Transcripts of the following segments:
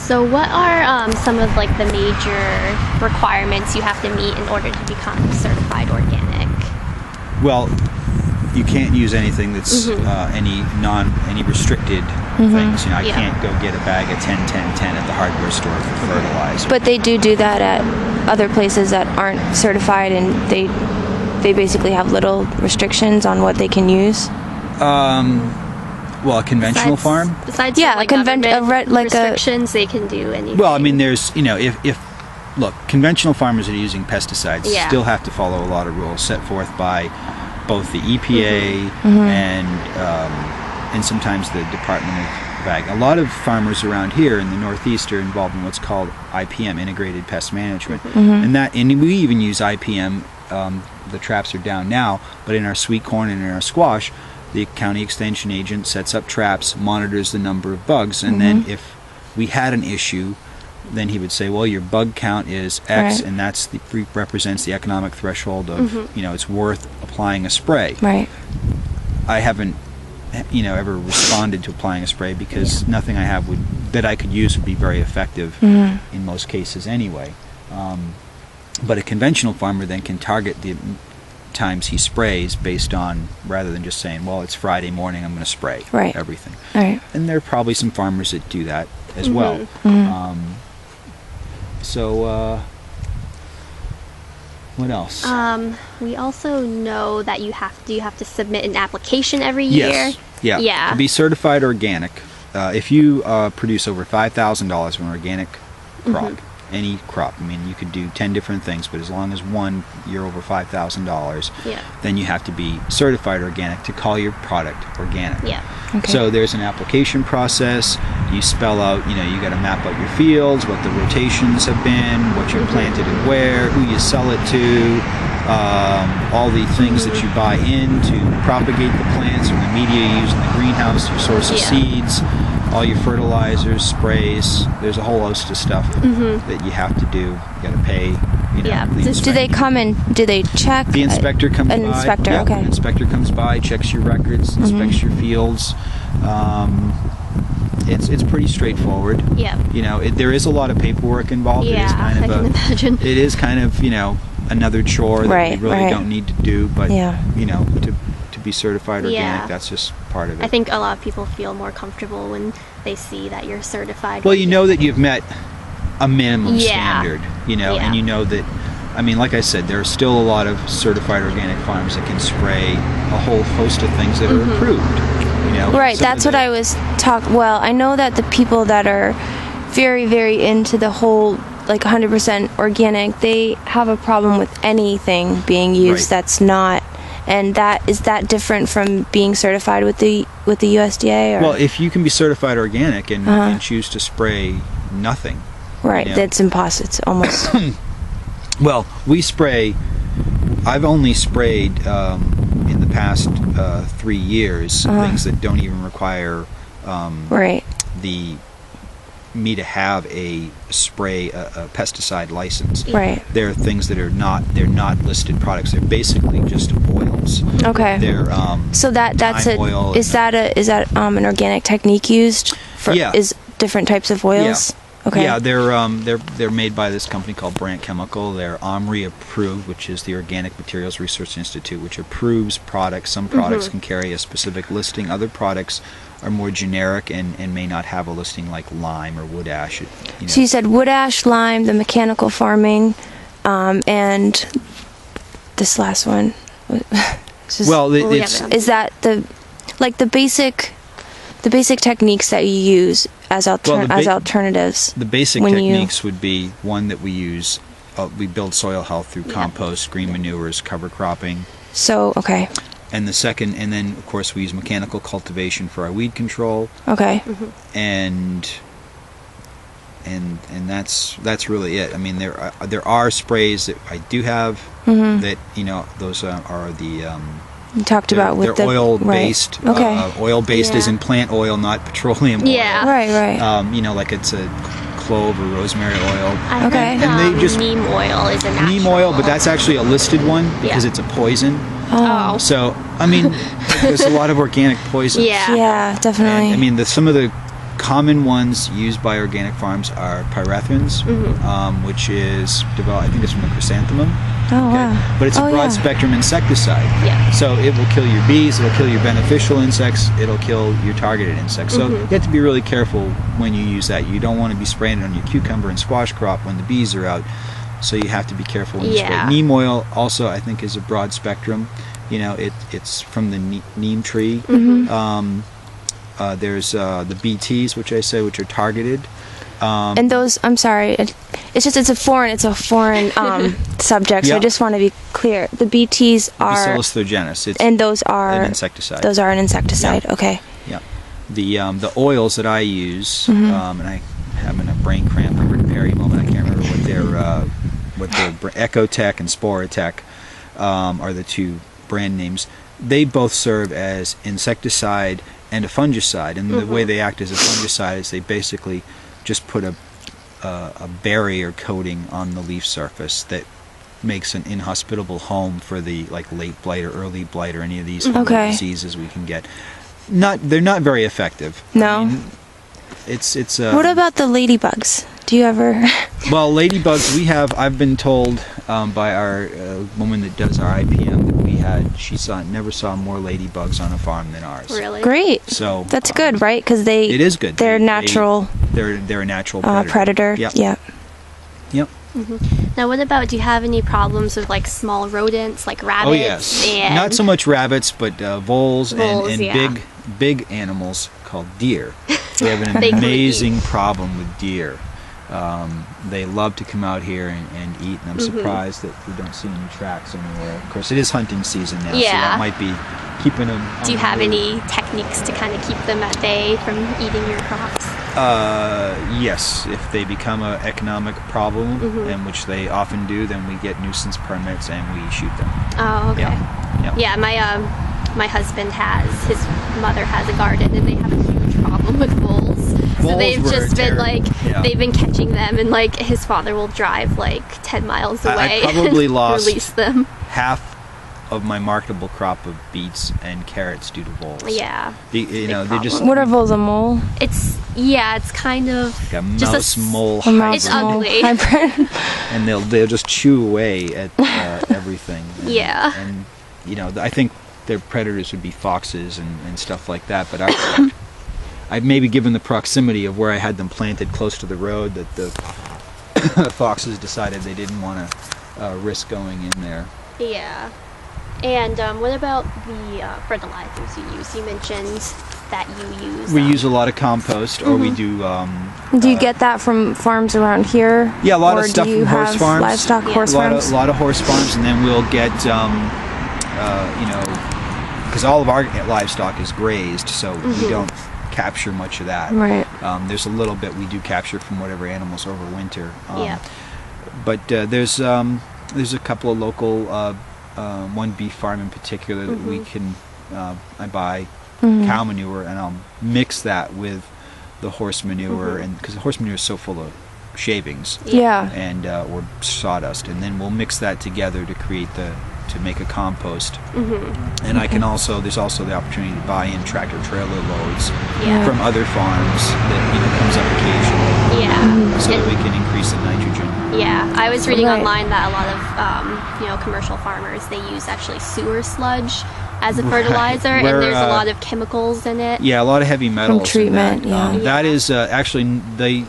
So what are some of like the major requirements you have to meet in order to become certified organic? Well, you can't use anything that's any restricted things. You know, I can't go get a bag of 10, 10, 10 at the hardware store for fertilizer. But they do that at other places that aren't certified, and they basically have little restrictions on what they can use. Well, a conventional farm? Besides restrictions, they can do anything. Well, I mean, there's, you know, if look, conventional farmers that are using pesticides still have to follow a lot of rules set forth by both the EPA and sometimes the Department of Ag. A lot of farmers around here in the Northeast are involved in what's called IPM, Integrated Pest Management, and we even use IPM. The traps are down now, but in our sweet corn and in our squash, the county extension agent sets up traps, monitors the number of bugs, and then if we had an issue, then he would say, well, your bug count is X, and that's represents the economic threshold of, you know, it's worth applying a spray. Right. I haven't, you know, ever responded to applying a spray because nothing I have that I could use would be very effective in most cases anyway. But a conventional farmer then can target the times he sprays based on, rather than just saying, well, it's Friday morning, I'm going to spray everything. Right. And there are probably some farmers that do that as well. So what else? We also know that you have to submit an application every year. Yes. Yeah. To be certified organic, if you produce over $5,000 of an organic crop, any crop. I mean, you could do 10 different things, but as long as you're over $5,000, then you have to be certified organic to call your product organic. Okay. So there's an application process. You spell out, you know, you got to map out your fields, what the rotations have been, what you've planted and where, who you sell it to, all the things that you buy in to propagate the plants, or the media you use in the greenhouse, your source of seeds, all your fertilizers, sprays. There's a whole host of stuff that you have to do. You got to pay. You know, do they come and do they check? The inspector comes by. An inspector, okay. The inspector comes by, checks your records, inspects your fields. It's pretty straightforward. Yeah. You know, there is a lot of paperwork involved. Yeah, it is kind of I can imagine. It is kind of, you know, another chore that we really don't need to do, but you know, to be certified organic, that's just part of it. I think a lot of people feel more comfortable when they see that you're certified. Well, you know that you've met a minimum standard, you know, and you know that, I mean, like I said, there are still a lot of certified organic farms that can spray a whole host of things that are approved. You know, right, that's what I was well, I know that the people that are very, very into the whole like 100% organic, they have a problem with anything being used that's not. And is that different from being certified with the USDA? Or? Well, if you can be certified organic and choose to spray nothing, right? You know, that's impossible. It's almost. Well, we spray. I've only sprayed in the past 3 years things that don't even require me to have a pesticide license. Right. They're things that are not listed products. They're basically just oils. Okay. They're so that's oil. Is that an organic technique used for is different types of oils? Yeah. Okay. Yeah, they're made by this company called Brandt Chemical. They're OMRI approved, which is the Organic Materials Research Institute, which approves products. Some products can carry a specific listing. Other products are more generic and may not have a listing, like lime or wood ash. You know. So you said wood ash, lime, the mechanical farming, and this last one. Is that the basic techniques that you use as alternatives? The basic techniques would be one that we use. We build soil health through compost, green manures, cover cropping. So And the second, and then of course we use mechanical cultivation for our weed control. Okay. And that's really it. I mean, there are sprays that I do have that, you know, those are the you talked about with they're oil based. Oil based is in plant oil, not petroleum oil. Yeah. Right. You know, like it's a clove or rosemary oil. And they just neem oil is a natural neem oil, but that's actually a listed one because it's a poison. Oh. So, I mean, there's a lot of organic poisons. Yeah. Yeah, definitely. And, I mean, some of the common ones used by organic farms are pyrethrins, which is developed, I think it's from the chrysanthemum. Oh, wow. But it's a broad spectrum insecticide. Yeah. So it will kill your bees, it'll kill your beneficial insects, it'll kill your targeted insects. So you have to be really careful when you use that. You don't want to be spraying it on your cucumber and squash crop when the bees are out. So you have to be careful when you spray. Neem oil also, I think, is a broad spectrum. You know, it's from the neem tree. There's the BTs, which are targeted. And those, I'm sorry, it's a foreign subject. So I just want to be clear. The BTs are Bacillus thuringiensis. and those are an insecticide. Those are an insecticide. Yeah. Okay. Yeah. The oils that I use, and I having a brain cramp over the very moment. I can't remember what their Ecotech and Sporotech are the two brand names. They both serve as insecticide and a fungicide, and the way they act as a fungicide is they basically just put a barrier coating on the leaf surface that makes an inhospitable home for the late blight or early blight or any of these diseases we can get. They're not very effective. No. I mean, it's what about the ladybugs? Do you ever? Well, ladybugs, I've been told by our woman that does our IPM that she never saw more ladybugs on a farm than ours. Really? Great. So that's good, right? Because it is good. They're natural. They're a natural predator. Yep. Yeah. Yep. Now, what about? Do you have any problems with small rodents like rabbits? Oh yes. And Not so much rabbits, but voles and yeah. big animals called deer. We have an amazing problem with deer. They love to come out here and eat, and I'm surprised that we don't see any tracks anywhere. Of course, it is hunting season now, so that might be keeping them. Do you have any techniques to kind of keep them at bay from eating your crops? Yes. If they become an economic problem, and which they often do, then we get nuisance permits and we shoot them. Oh, okay. Yeah, my husband his mother has a garden, and they have a huge problem with voles. So they've just been they've been catching them, and his father will drive 10 miles away I probably and lost release them. half of my marketable crop of beets and carrots due to voles. Yeah. They're just What are voles? A mole? It's kind of like a just mouse mole a mouse It's mole ugly. hybrid. and they'll just chew away at everything. And I think their predators would be foxes and stuff like that, but I've maybe given the proximity of where I had them planted close to the road that the foxes decided they didn't want to risk going in there. Yeah. And what about the fertilizers you use? You mentioned that you use. We use a lot of compost, or we do. Do you get that from farms around here? Yeah, a lot of or stuff do you from horse have farms. Livestock horse farms. A lot of horse farms, and then we'll get, because all of our livestock is grazed, so we don't capture much of that. Right. There's a little bit we do capture from whatever animals overwinter. Yeah. But there's a couple of local, one beef farm in particular that we can. I buy cow manure and I'll mix that with the horse manure, and because the horse manure is so full of shavings, and or sawdust, and then we'll mix that together to make a compost. And I can there's also the opportunity to buy in tractor trailer loads from other farms that comes up occasionally, so that we can increase the nitrogen. Yeah, I was reading online that a lot of commercial farmers, they use actually sewer sludge as a fertilizer, and there's a lot of chemicals in it. Yeah, a lot of heavy metals. From treatment. That is actually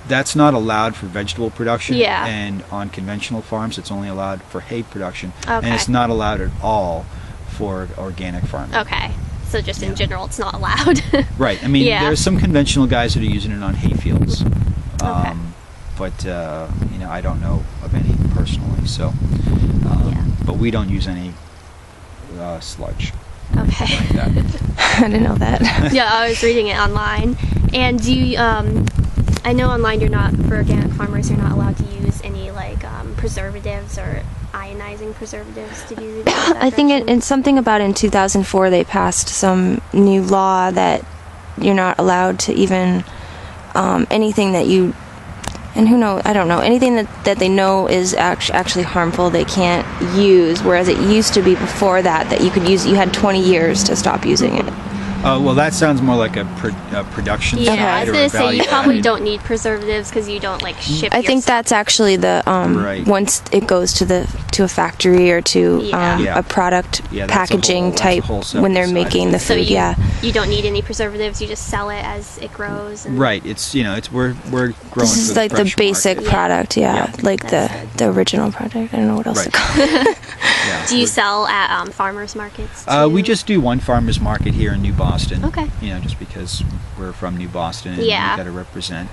that's not allowed for vegetable production, and on conventional farms it's only allowed for hay production, and it's not allowed at all for organic farming. Okay, so just in general it's not allowed. Right. I mean, there are some conventional guys that are using it on hay fields, but I don't know of any personally. So, but we don't use any sludge. Okay. Like that. I didn't know that. Yeah, I was reading it online. And do you, I know online for organic farmers, you're not allowed to use any preservatives or ionizing preservatives to do that. I think it's something about in 2004 they passed some new law that you're not allowed to even anything that you, and who knows, I don't know, anything that they know is actually harmful they can't use, whereas it used to be before that you could use, you had 20 years to stop using it. Well, that sounds more like a production Yeah, side I was or gonna a say value you probably add. don't need preservatives because you don't like ship. I think that's actually the Right. once it goes to a factory or to Yeah. a product Yeah, that's packaging that's a type whole when they're separate side making of the it. So food. you don't need any preservatives. You just sell it as it grows. And Right. It's we're growing. This is for like the fresh basic market. product, Yeah. like the original product. I don't know what else Right. to call it. Yeah. Do you sell at farmers markets? We too? just do one farmers market here in New Boston. Okay. Just because we're from New Boston and Yeah. we got to represent.